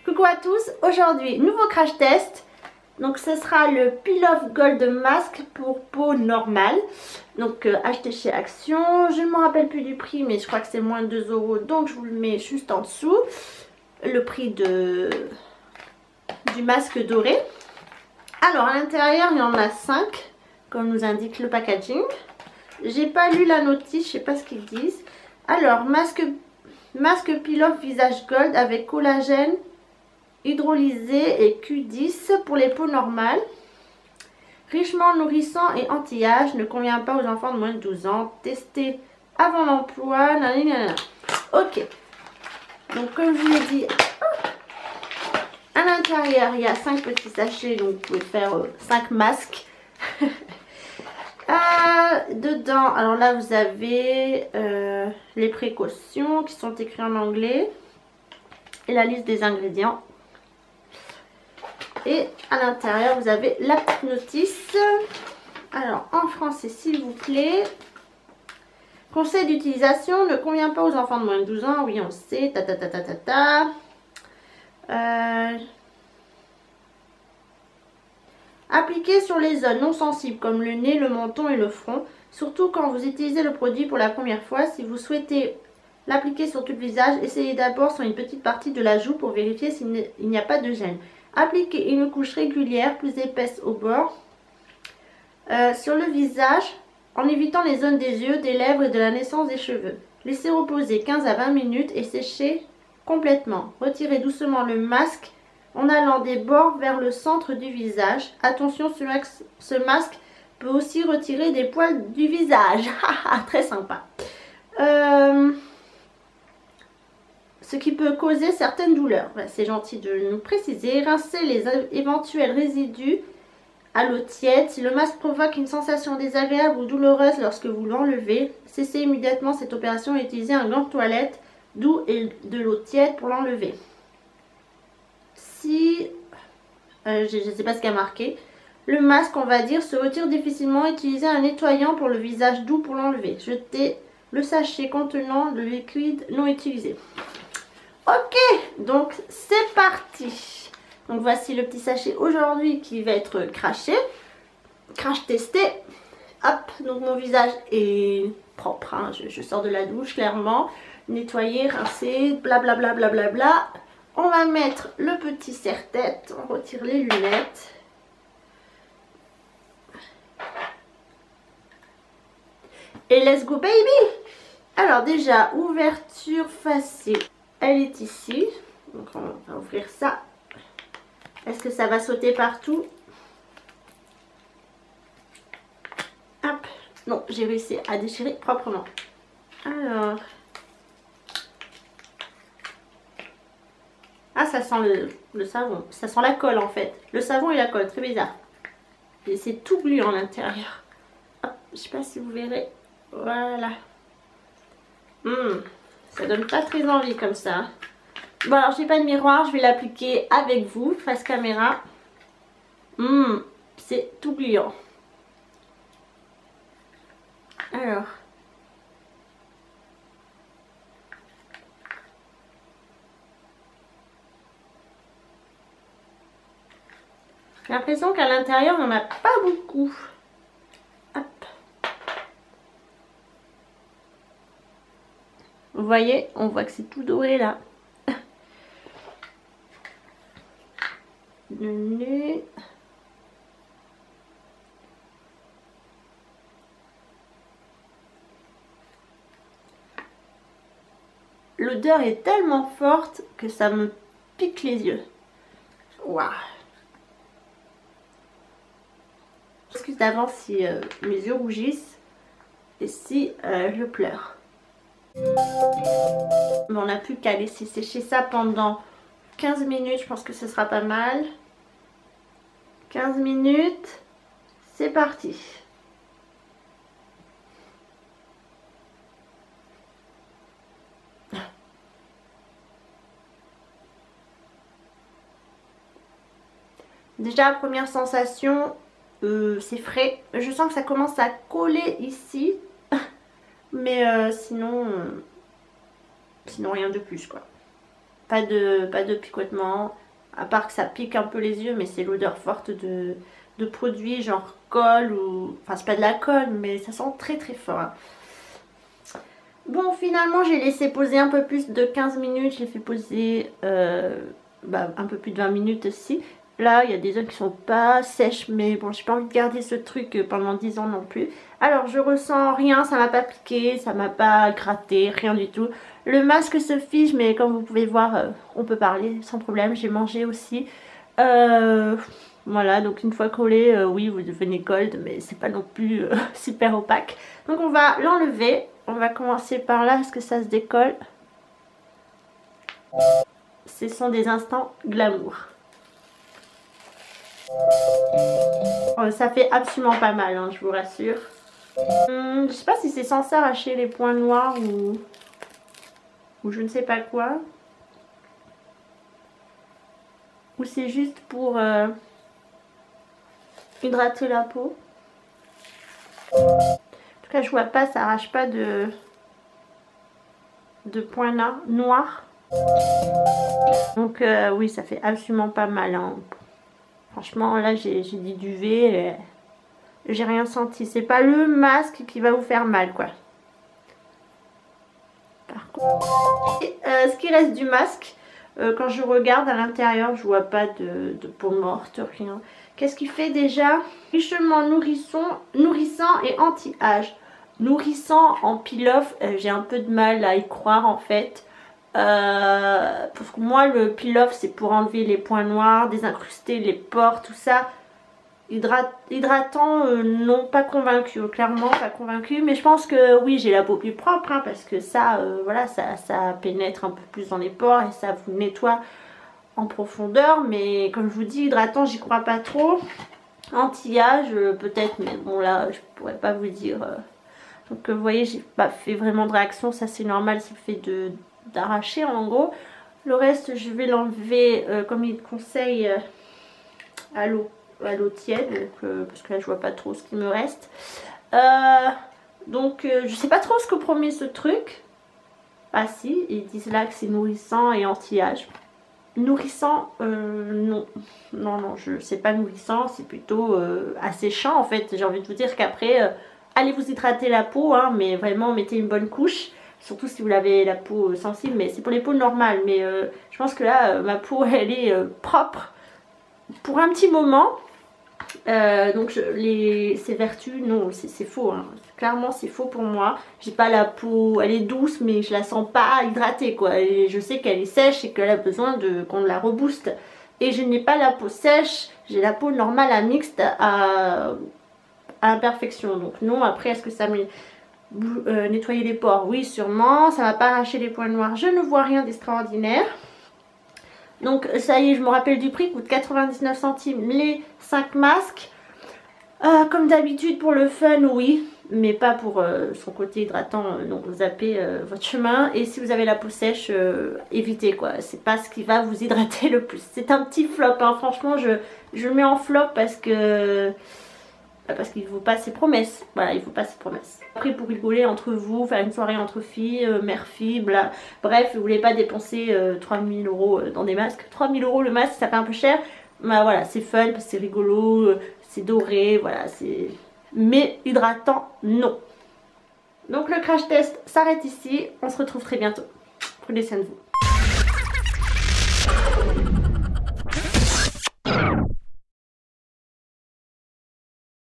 Coucou à tous, aujourd'hui nouveau crash test. Donc ce sera le Peel Off Gold Mask pour peau normale. Donc acheté chez Action. Je ne me rappelle plus du prix mais je crois que c'est moins de 2 €. Donc je vous le mets juste en dessous. Le prix du masque doré. Alors à l'intérieur il y en a 5 comme nous indique le packaging. J'ai pas lu la notice, je sais pas ce qu'ils disent. Alors masque Peel Off visage gold avec collagène hydrolysé et Q10 pour les peaux normales. Richement nourrissant et anti-âge, ne convient pas aux enfants de moins de 12 ans. Testé avant l'emploi. Ok. Donc comme je vous l'ai dit, à l'intérieur il y a 5 petits sachets, donc vous pouvez faire 5 masques. Dedans, alors là vous avez les précautions qui sont écrites en anglais et la liste des ingrédients. Et à l'intérieur, vous avez la petite notice. Alors, en français, s'il vous plaît. Conseil d'utilisation ne convient pas aux enfants de moins de 12 ans. Oui, on sait. Appliquez sur les zones non sensibles comme le nez, le menton et le front. Surtout quand vous utilisez le produit pour la première fois. Si vous souhaitez l'appliquer sur tout le visage, essayez d'abord sur une petite partie de la joue pour vérifier s'il n'y a pas de gêne. Appliquez une couche régulière, plus épaisse au bord, sur le visage, en évitant les zones des yeux, des lèvres et de la naissance des cheveux. Laissez reposer 15 à 20 minutes et sécher complètement. Retirez doucement le masque en allant des bords vers le centre du visage. Attention, ce masque peut aussi retirer des poils du visage. Très sympa. Ce qui peut causer certaines douleurs. C'est gentil de nous préciser. Rincez les éventuels résidus à l'eau tiède. Si le masque provoque une sensation désagréable ou douloureuse lorsque vous l'enlevez, cessez immédiatement cette opération et utilisez un gant de toilette doux et de l'eau tiède pour l'enlever. Si, je ne sais pas ce qu'il y a marqué, le masque, on va dire, se retire difficilement, utilisez un nettoyant pour le visage doux pour l'enlever. Jetez le sachet contenant le liquide non utilisé. Ok, donc c'est parti. Donc voici le petit sachet aujourd'hui qui va être crashé. Crash testé. Hop, donc mon visage est propre. Hein. Je sors de la douche clairement. Nettoyé, rincé, blablabla. Bla. On va mettre le petit serre-tête. On retire les lunettes. Et let's go baby. Alors déjà, ouverture facile. Elle est ici, donc on va ouvrir ça. Est-ce que ça va sauter partout? Hop, non, j'ai réussi à déchirer proprement. Alors, ah, ça sent le savon, ça sent la colle en fait. Le savon et la colle, très bizarre. Et c'est tout gluant à l'intérieur. Hop, je sais pas si vous verrez. Voilà. Ça donne pas très envie comme ça. Bon alors j'ai pas de miroir, je vais l'appliquer avec vous, face caméra. C'est tout gluant. Alors. J'ai l'impression qu'à l'intérieur il n'y en a pas beaucoup. Hop. Vous voyez, on voit que c'est tout doré là. Le nez. L'odeur est tellement forte que ça me pique les yeux. Waouh. J'excuse d'avance si mes yeux rougissent et si je pleure. On n'a plus qu'à laisser sécher ça pendant 15 minutes, je pense que ce sera pas mal. 15 minutes, c'est parti. Déjà, première sensation, c'est frais. Je sens que ça commence à coller ici. Mais sinon rien de plus quoi. pas de picotement, à part que ça pique un peu les yeux, mais c'est l'odeur forte de produits genre colle ou... Enfin c'est pas de la colle, mais ça sent très très fort. Hein. Bon, finalement j'ai laissé poser un peu plus de 15 minutes, je l'ai fait poser un peu plus de 20 minutes aussi. Là, il y a des zones qui sont pas sèches, mais bon, j'ai pas envie de garder ce truc pendant 10 ans non plus. Alors, je ressens rien, ça m'a pas piqué, ça m'a pas gratté, rien du tout. Le masque se fige, mais comme vous pouvez voir, on peut parler sans problème. J'ai mangé aussi. Voilà, donc une fois collé, oui, vous devenez gold, mais c'est pas non plus super opaque. Donc, on va l'enlever. On va commencer par là, est-ce que ça se décolle? Ce sont des instants glamour. Ça fait absolument pas mal, hein, je vous rassure. Je sais pas si c'est censé arracher les points noirs ou je ne sais pas quoi. Ou c'est juste pour hydrater la peau. En tout cas, je vois pas, ça arrache pas de points noirs. Donc oui, ça fait absolument pas mal. Hein. Franchement, là, j'ai dit duvet. J'ai rien senti. C'est pas le masque qui va vous faire mal, quoi. Par contre, ce qui reste du masque, quand je regarde à l'intérieur, je vois pas de peau morte, rien. Qu'est-ce qu'il fait déjà? Richement nourrissant et anti-âge. Nourrissant en peel-off, j'ai un peu de mal à y croire en fait. Parce que moi le peel-off c'est pour enlever les points noirs, désincruster les pores, tout ça. Hydratant, non, pas convaincu, clairement pas convaincu, mais je pense que oui, j'ai la peau plus propre, hein, parce que ça, voilà, ça pénètre un peu plus dans les pores et ça vous nettoie en profondeur, mais comme je vous dis, hydratant, j'y crois pas trop. Anti-âge, peut-être, mais bon là, je pourrais pas vous dire. Donc vous voyez, j'ai pas fait vraiment de réaction, ça c'est normal, c'est le fait d'arracher en gros. Le reste, je vais l'enlever comme il conseille à l'eau tiède, donc, parce que là je vois pas trop ce qui me reste. Je sais pas trop ce que promet ce truc. Ah si, ils disent là que c'est nourrissant et anti-âge. Nourrissant, non, c'est pas nourrissant, c'est plutôt asséchant en fait. J'ai envie de vous dire qu'après, allez vous hydrater la peau, hein, mais vraiment mettez une bonne couche. Surtout si vous avez la peau sensible, mais c'est pour les peaux normales. Mais je pense que là, ma peau elle est propre pour un petit moment. Ces vertus, non, c'est faux. Hein. Clairement, c'est faux pour moi. J'ai pas la peau, elle est douce, mais je la sens pas hydratée, quoi. Et je sais qu'elle est sèche et qu'elle a besoin qu'on la rebooste. Et je n'ai pas la peau sèche, j'ai la peau normale à mixte à imperfection. Donc non, après, est-ce que ça me nettoyer les pores? Oui, sûrement. Ça va pas arracher les points noirs. Je ne vois rien d'extraordinaire. Donc ça y est, je me rappelle du prix, coûte 99 centimes les 5 masques. Comme d'habitude pour le fun, oui, mais pas pour son côté hydratant, donc vous zappez votre chemin. Et si vous avez la peau sèche, évitez quoi, c'est pas ce qui va vous hydrater le plus. C'est un petit flop, hein. Franchement je le mets en flop parce qu'il ne vaut pas ses promesses. Voilà, il ne vaut pas ses promesses. Après, pour rigoler entre vous, faire une soirée entre filles, mère-fille, bla. Bref, vous voulez pas dépenser 3000 € dans des masques. 3000 € le masque, ça fait un peu cher. Bah voilà, c'est fun, parce que c'est rigolo, c'est doré, voilà, c'est... Mais hydratant, non. Donc le crash test s'arrête ici. On se retrouve très bientôt. Prenez soin de vous.